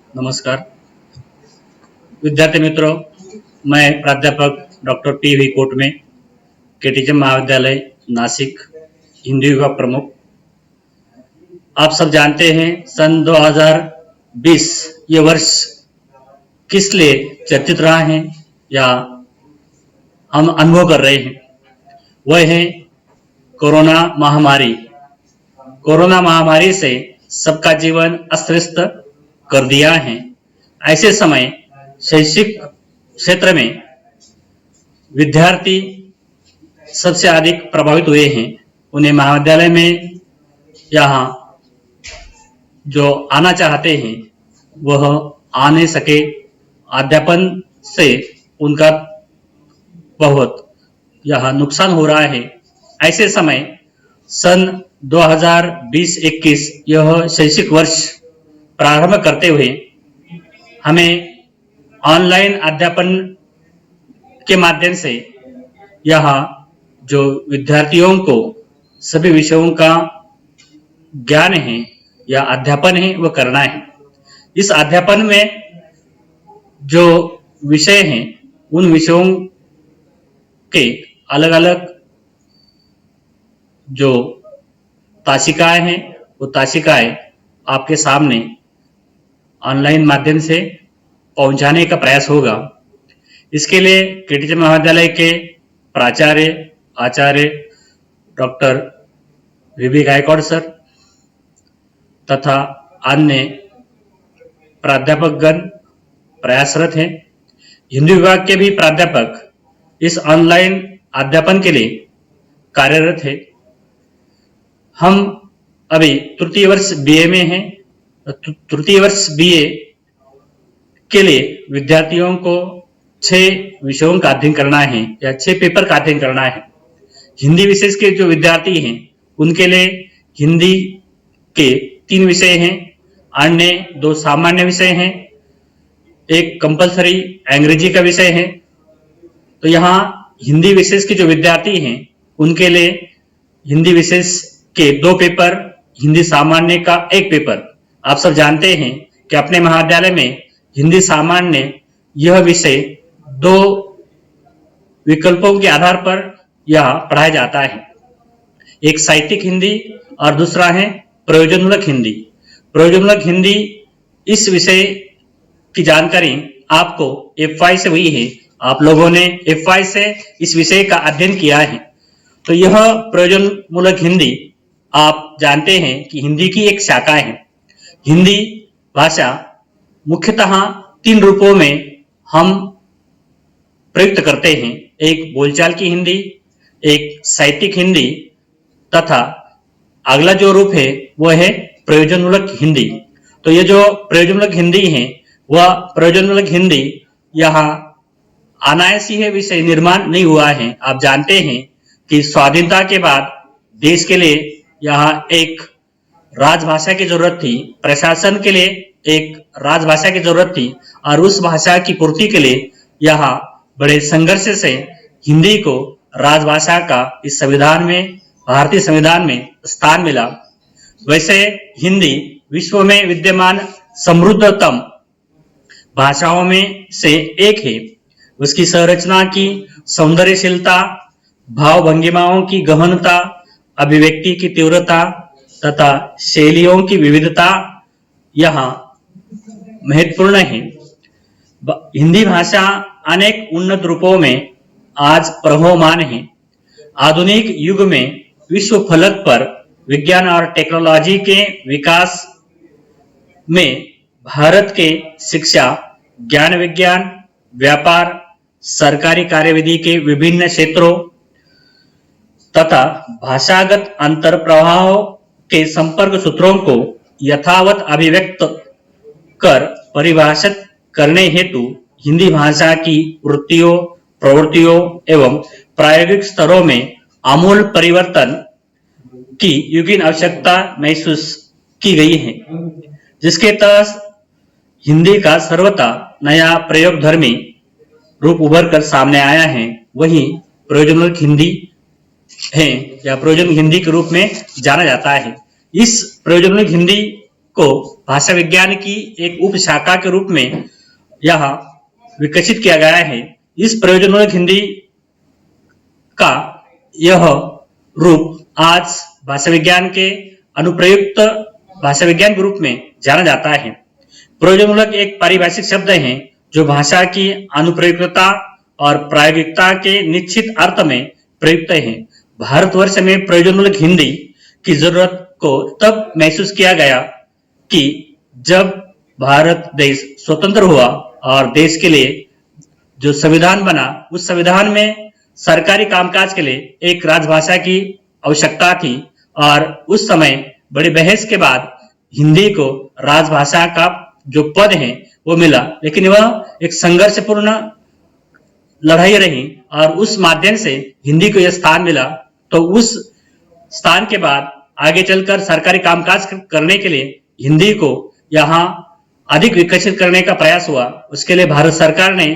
नमस्कार विद्यार्थी मित्रों, मैं प्राध्यापक डॉक्टर पी.वी. कोटमे, केटीचम महाविद्यालय नासिक, हिंदी विभाग प्रमुख। आप सब जानते हैं सन 2020 ये वर्ष किस लिए चर्चित रहा है या हम अनुभव कर रहे हैं, वह है कोरोना महामारी। कोरोना महामारी से सबका जीवन अस्त व्यस्त कर दिया है। ऐसे समय शैक्षिक क्षेत्र में विद्यार्थी सबसे अधिक प्रभावित हुए हैं। उन्हें महाविद्यालय में यहाँ जो आना चाहते हैं वह आ नहीं सके। अध्यापन से उनका बहुत यहाँ नुकसान हो रहा है। ऐसे समय सन 2020-21 यह शैक्षिक वर्ष प्रारंभ करते हुए हमें ऑनलाइन अध्यापन के माध्यम से यहाँ जो विद्यार्थियों को सभी विषयों का ज्ञान है या अध्यापन है वह करना है। इस अध्यापन में जो विषय हैं उन विषयों के अलग अलग जो तासिकाएं हैं वो तासिकाएं आपके सामने ऑनलाइन माध्यम से पहुंचाने का प्रयास होगा। इसके लिए केटीचम महाविद्यालय के प्राचार्य आचार्य डॉक्टर वी.बी. गायकवाड़ सर तथा अन्य प्राध्यापकगण प्रयासरत हैं। हिंदी विभाग के भी प्राध्यापक इस ऑनलाइन अध्यापन के लिए कार्यरत है। हम अभी तृतीय वर्ष बीए में हैं। तृतीय वर्ष बीए के लिए विद्यार्थियों को 6 विषयों का अध्ययन करना है या 6 पेपर का अध्ययन करना है। हिंदी विषय के जो विद्यार्थी हैं उनके लिए हिंदी के 3 विषय हैं, अन्य 2 सामान्य विषय हैं, एक कंपलसरी अंग्रेजी का विषय है। तो यहाँ हिंदी विशेष के जो विद्यार्थी हैं उनके लिए हिंदी विशेष के 2 पेपर, हिंदी सामान्य का 1 पेपर। आप सब जानते हैं कि अपने महाविद्यालय में हिंदी सामान्य यह विषय 2 विकल्पों के आधार पर यह पढ़ाया जाता है। एक साहित्यिक हिंदी और दूसरा है प्रयोजनमूलक हिंदी। प्रयोजनमूलक हिंदी इस विषय की जानकारी आपको FY से हुई है। आप लोगों ने FY से इस विषय का अध्ययन किया है। तो यह प्रयोजनमूलक हिंदी आप जानते हैं कि हिंदी की एक शाखा है। हिंदी भाषा मुख्यतः 3 रूपों में हम प्रयुक्त करते हैं। एक बोलचाल की हिंदी, एक साहित्यिक हिंदी तथा अगला जो रूप है वह है प्रयोजनमूलक हिंदी। तो ये जो प्रयोजनमूलक हिंदी है वह प्रयोजनमूलक हिंदी यहाँ अनायास ही है, विषय निर्माण नहीं हुआ है। आप जानते हैं कि स्वाधीनता के बाद देश के लिए यहाँ एक राजभाषा की जरूरत थी, प्रशासन के लिए एक राजभाषा की जरूरत थी और उस भाषा की पूर्ति के लिए यहाँ बड़े संघर्ष से हिंदी को राजभाषा का इस संविधान में, भारतीय संविधान में स्थान मिला। वैसे हिंदी विश्व में विद्यमान समृद्धतम भाषाओं में से एक है। उसकी संरचना की सौंदर्यशीलता, भाव भंगिमाओं की गहनता, अभिव्यक्ति की तीव्रता तथा शैलियों की विविधता यहाँ महत्वपूर्ण है। हिंदी भाषा अनेक उन्नत रूपों में आज प्रवहमान है। आधुनिक युग में विश्व फलक पर विज्ञान और टेक्नोलॉजी के विकास में भारत के शिक्षा, ज्ञान विज्ञान, व्यापार, सरकारी कार्यविधि के विभिन्न क्षेत्रों तथा भाषागत अंतर प्रवाहों के संपर्क सूत्रों को यथावत अभिव्यक्त कर परिभाषित करने हेतु हिंदी भाषा की वृत्तियों, प्रवृत्तियों एवं प्रायोगिक स्तरों में आमूल परिवर्तन की युगीन आवश्यकता महसूस की गई है, जिसके तहत हिंदी का सर्वथा नया प्रयोगधर्मी रूप उभर कर सामने आया है। वही प्रयोजनमूलक हिंदी है या प्रयोजन हिंदी के रूप में जाना जाता है। इस प्रयोजनमूलक हिंदी को भाषा विज्ञान की एक उप शाखा के रूप में यहाँ विकसित किया गया है। इस प्रयोजनमूलक हिंदी का यह रूप आज भाषा विज्ञान के अनुप्रयुक्त भाषा विज्ञान के रूप में जाना जाता है। प्रयोजनमूलक एक पारिभाषिक शब्द है जो भाषा की अनुप्रयुक्तता और प्रायोगिकता के निश्चित अर्थ में प्रयुक्त है। भारतवर्ष में प्रयोजनमूलक हिंदी की जरूरत को तब महसूस किया गया कि जब भारत देश स्वतंत्र हुआ और देश के लिए जो संविधान बना, उस संविधान में सरकारी कामकाज के लिए एक राजभाषा की आवश्यकता थी और उस समय बड़ी बहस के बाद हिंदी को राजभाषा का जो पद है वो मिला, लेकिन वह एक संघर्षपूर्ण लड़ाई रही और उस माध्यम से हिंदी को यह स्थान मिला। तो उस स्थान के बाद आगे चलकर सरकारी कामकाज करने के लिए हिंदी को यहाँ अधिक विकसित करने का प्रयास हुआ। उसके लिए भारत सरकार ने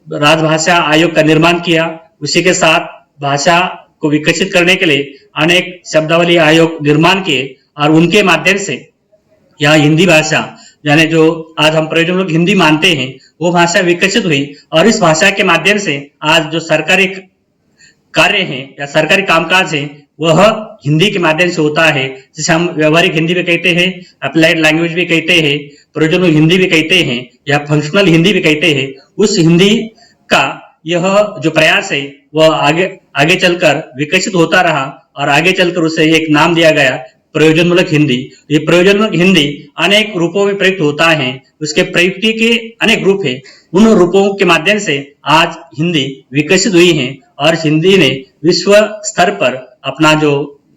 राजभाषा आयोग का निर्माण किया। उसी के साथ भाषा को विकसित करने के लिए अनेक शब्दावली आयोग निर्माण किए और उनके माध्यम से यह हिंदी भाषा यानी जो आज हम प्रयोजनमूलक हिंदी मानते हैं वो भाषा विकसित हुई और इस भाषा के माध्यम से आज जो सरकारी कार्य हैं या सरकारी कामकाज है वह हिंदी के माध्यम से होता है, जिसे हम व्यवहारिक हिंदी भी कहते हैं, अप्लाइड लैंग्वेज भी कहते हैं, प्रयोजनमूलक हिंदी भी कहते हैं या फंक्शनल हिंदी भी कहते हैं। उस हिंदी का यह जो प्रयास है वह आगे चलकर विकसित होता रहा और आगे चलकर उसे एक नाम दिया गया प्रयोजनमूलक हिंदी। ये प्रयोजनमूलक हिंदी अनेक रूपों में प्रयुक्त होता है, उसके प्रयुक्ति के अनेक रूप है। उन रूपों के माध्यम से आज हिंदी विकसित हुई है और हिंदी ने विश्व स्तर पर अपना जो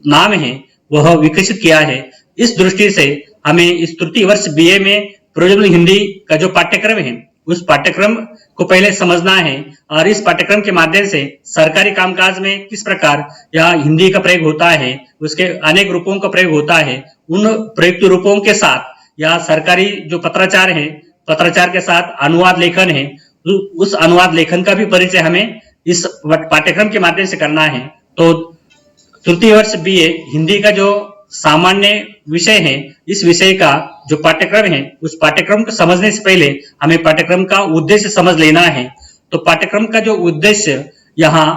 नाम है वह विकसित किया है। इस दृष्टि से हमें इस तृतीय वर्ष बीए में प्रयोजनमूलक हिंदी का जो पाठ्यक्रम है उस पाठ्यक्रम को पहले समझना है और इस पाठ्यक्रम के माध्यम से सरकारी कामकाज में किस प्रकार यह हिंदी का प्रयोग होता है, उसके अनेक रूपों का प्रयोग होता है, उन प्रयुक्त रूपों के साथ या सरकारी जो पत्राचार है, पत्राचार के साथ अनुवाद लेखन है, उस अनुवाद लेखन का भी परिचय हमें इस पाठ्यक्रम के माध्यम से करना है। तो तृतीय वर्ष बीए हिंदी का जो सामान्य विषय है, इस विषय का जो पाठ्यक्रम है उस पाठ्यक्रम को समझने से पहले हमें पाठ्यक्रम का उद्देश्य समझ लेना है। तो पाठ्यक्रम का जो उद्देश्य यहाँ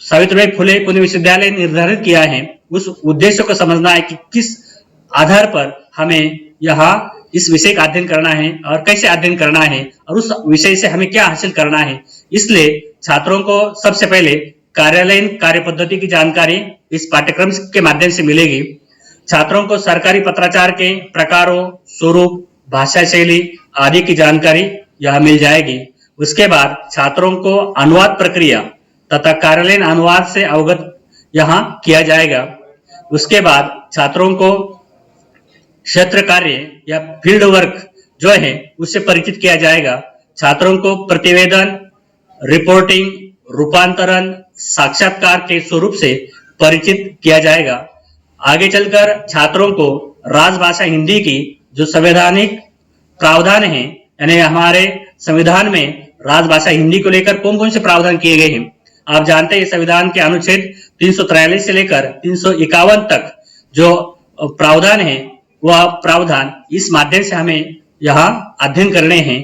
सावित्रीबाई फुले पुणे विश्वविद्यालय ने निर्धारित किया है, उस उद्देश्य को समझना है कि किस आधार पर हमें यहाँ इस विषय का अध्ययन करना है और कैसे अध्ययन करना है और उस विषय से हमें क्या हासिल करना है। इसलिए छात्रों को सबसे पहले कार्यालयीन कार्य पद्धति की जानकारी इस पाठ्यक्रम के माध्यम से मिलेगी। छात्रों को सरकारी पत्राचार के प्रकारों, स्वरूप, भाषा शैली आदि की जानकारी यह मिल जाएगी। उसके बाद छात्रों को अनुवाद प्रक्रिया तथा कार्यालयीन अनुवाद से अवगत यहाँ किया जाएगा। उसके बाद छात्रों को क्षेत्र कार्य या फील्ड वर्क जो है उससे परिचित किया जाएगा। छात्रों को प्रतिवेदन, रिपोर्टिंग, रूपांतरण, साक्षात्कार के स्वरूप से परिचित किया जाएगा। आगे चलकर छात्रों को राजभाषा हिंदी की जो संवैधानिक प्रावधान है, यानी हमारे संविधान में राजभाषा हिंदी को लेकर कौन कौन से प्रावधान किए गए हैं। आप जानते हैं संविधान के अनुच्छेद 343 से लेकर 351 तक जो प्रावधान है वह प्रावधान इस माध्यम से हमें यहाँ अध्ययन करने हैं।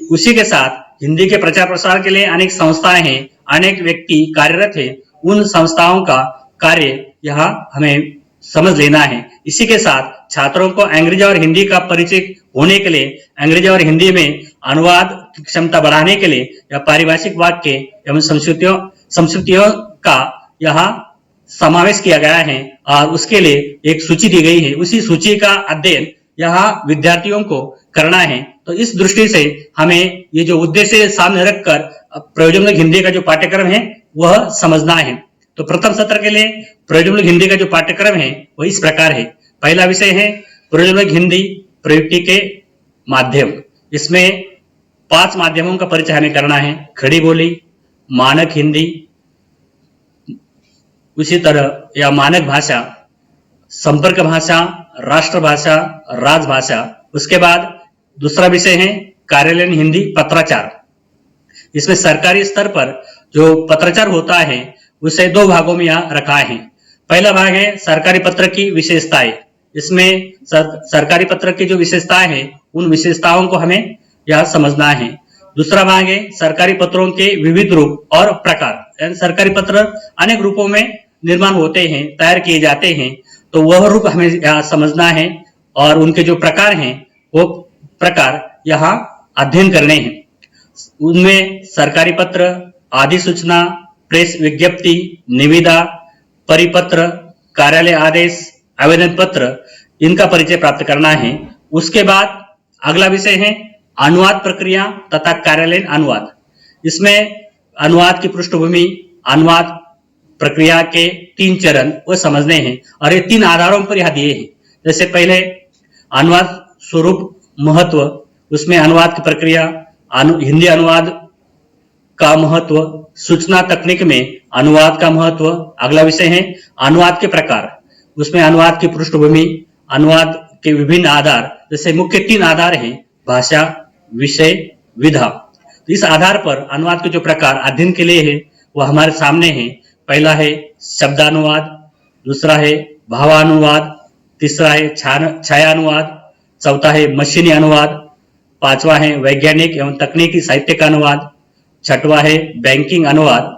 उसी के साथ हिंदी के प्रचार प्रसार के लिए अनेक संस्थाएं हैं, अनेक व्यक्ति कार्यरत है, उन संस्थाओं का कार्य यहाँ हमें समझ लेना है। इसी के साथ छात्रों को अंग्रेजी और हिंदी का परिचय होने के लिए अंग्रेजी और हिंदी में अनुवाद की क्षमता बढ़ाने के लिए या पारिभाषिक वाक्य एवं संस्कृतियों का यहाँ समावेश किया गया है और उसके लिए एक सूची दी गई है। उसी सूची का अध्ययन यहाँ विद्यार्थियों को करना है। तो इस दृष्टि से हमें ये जो उद्देश्य सामने रखकर प्रयोजनमूलक हिंदी का जो पाठ्यक्रम है वह समझना है। तो प्रथम सत्र के लिए प्रयोजनमूलक हिंदी का जो पाठ्यक्रम है वह इस प्रकार है। पहला विषय है प्रयोजनमूलक हिंदी प्रयुक्ति के माध्यम। इसमें 5 माध्यमों का परिचय हमें करना है। खड़ी बोली, मानक हिंदी, उसी तरह या मानक भाषा, संपर्क भाषा, राष्ट्रभाषा, राजभाषा। उसके बाद दूसरा विषय है कार्यालयीन हिंदी पत्राचार। इसमें सरकारी स्तर पर जो पत्राचार होता है उसे 2 भागों में यहाँ रखा है। पहला भाग है सरकारी पत्र की विशेषताएं, इसमें सरकारी पत्र की जो विशेषताएं हैं उन विशेषताओं को हमें यह समझना है। दूसरा भाग है सरकारी पत्रों के विविध रूप और प्रकार। सरकारी पत्र अनेक रूपों में निर्माण होते हैं, तैयार किए जाते हैं, तो वह रूप हमें यहाँ समझना है और उनके जो प्रकार हैं वो प्रकार यहाँ अध्ययन करने हैं। उनमें सरकारी पत्र, अधिसूचना, प्रेस विज्ञप्ति, निविदा, परिपत्र, कार्यालय आदेश, आवेदन पत्र, इनका परिचय प्राप्त करना है। उसके बाद अगला विषय है अनुवाद प्रक्रिया तथा कार्यालयीन अनुवाद। इसमें अनुवाद की पृष्ठभूमि, अनुवाद प्रक्रिया के 3 चरण वो समझने हैं और ये 3 आधारों पर यह दिए हैं। जैसे पहले अनुवाद स्वरूप, महत्व, उसमें अनुवाद की प्रक्रिया, हिंदी अनुवाद का महत्व, सूचना तकनीक में अनुवाद का महत्व। अगला विषय है अनुवाद के प्रकार, उसमें अनुवाद की पृष्ठभूमि, अनुवाद के विभिन्न आधार, जैसे मुख्य 3 आधार हैं भाषा, विषय, विधा। इस आधार पर अनुवाद के जो प्रकार अध्ययन के लिए है वह हमारे सामने है। पहला है शब्दानुवाद, दूसरा है भावानुवाद, तीसरा है छायानुवाद, चौथा है मशीनी अनुवाद, पांचवा है वैज्ञानिक एवं तकनीकी साहित्य का अनुवाद, छठवां है बैंकिंग अनुवाद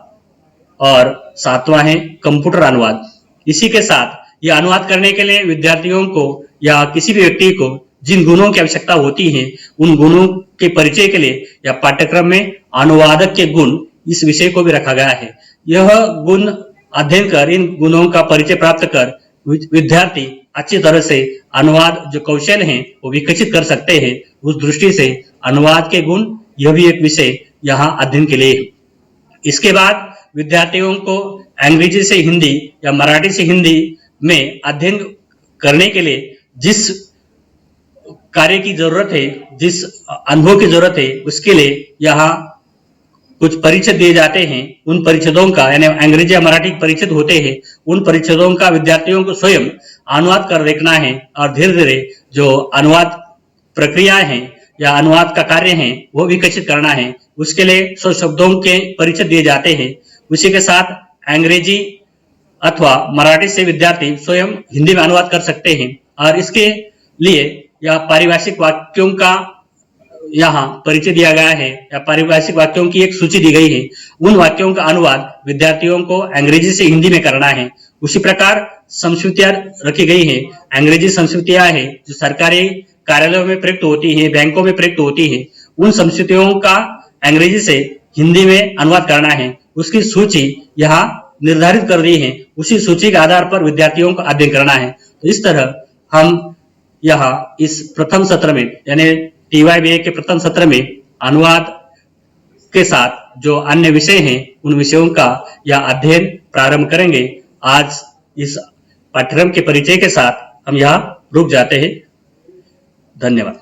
और सातवां है कंप्यूटर अनुवाद। इसी के साथ यह अनुवाद करने के लिए विद्यार्थियों को या किसी भी व्यक्ति को जिन गुणों की आवश्यकता होती है उन गुणों के परिचय के लिए या पाठ्यक्रम में अनुवादक के गुण इस विषय को भी रखा गया है। यह गुण अध्ययन कर, इन गुणों का परिचय प्राप्त कर विद्यार्थी अच्छी तरह से अनुवाद जो कौशल हैं वो विकसित कर सकते हैं। उस दृष्टि से अनुवाद के गुण यह भी एक विषय यहाँ अध्ययन के लिए है। इसके बाद विद्यार्थियों को अंग्रेजी से हिंदी या मराठी से हिंदी में अध्ययन करने के लिए जिस कार्य की जरूरत है, जिस अनुभव की जरूरत है, उसके लिए यहाँ कुछ परिच्छेद दिए जाते हैं। उन परिच्छेदों का, यानी अंग्रेजी या मराठी परिच्छेद होते हैं, उन परिच्छेदों का विद्यार्थियों को स्वयं अनुवाद कर देखना है और धीरे धीरे जो अनुवाद प्रक्रिया है या अनुवाद का कार्य है वो विकसित करना है। उसके लिए 100 शब्दों के परिच्छेद दिए जाते हैं। उसी के साथ अंग्रेजी अथवा मराठी से विद्यार्थी स्वयं हिंदी में अनुवाद कर सकते हैं और इसके लिए यह पारिभाषिक वाक्यों का यहाँ परिचय दिया गया है या पारिभाषिक वाक्यों की एक सूची दी गई है। उन वाक्यों का अनुवाद विद्यार्थियों को अंग्रेजी से हिंदी में करना है। उसी प्रकार संस्कृतियां रखी गई है। अंग्रेजी संस्कृतियां है जो सरकारी कार्यालयों में प्रयुक्त होती है, बैंकों में प्रयुक्त होती है। उन संस्कृतियों का अंग्रेजी से हिंदी में अनुवाद करना है। उसकी सूची यहाँ निर्धारित कर दी है। उसी सूची के आधार पर विद्यार्थियों को अध्ययन करना है। तो इस तरह हम यहाँ इस प्रथम सत्र में यानी TYBA के प्रथम सत्र में अनुवाद के साथ जो अन्य विषय हैं उन विषयों का यह अध्ययन प्रारंभ करेंगे। आज इस पाठ्यक्रम के परिचय के साथ हम यहाँ रुक जाते हैं। धन्यवाद।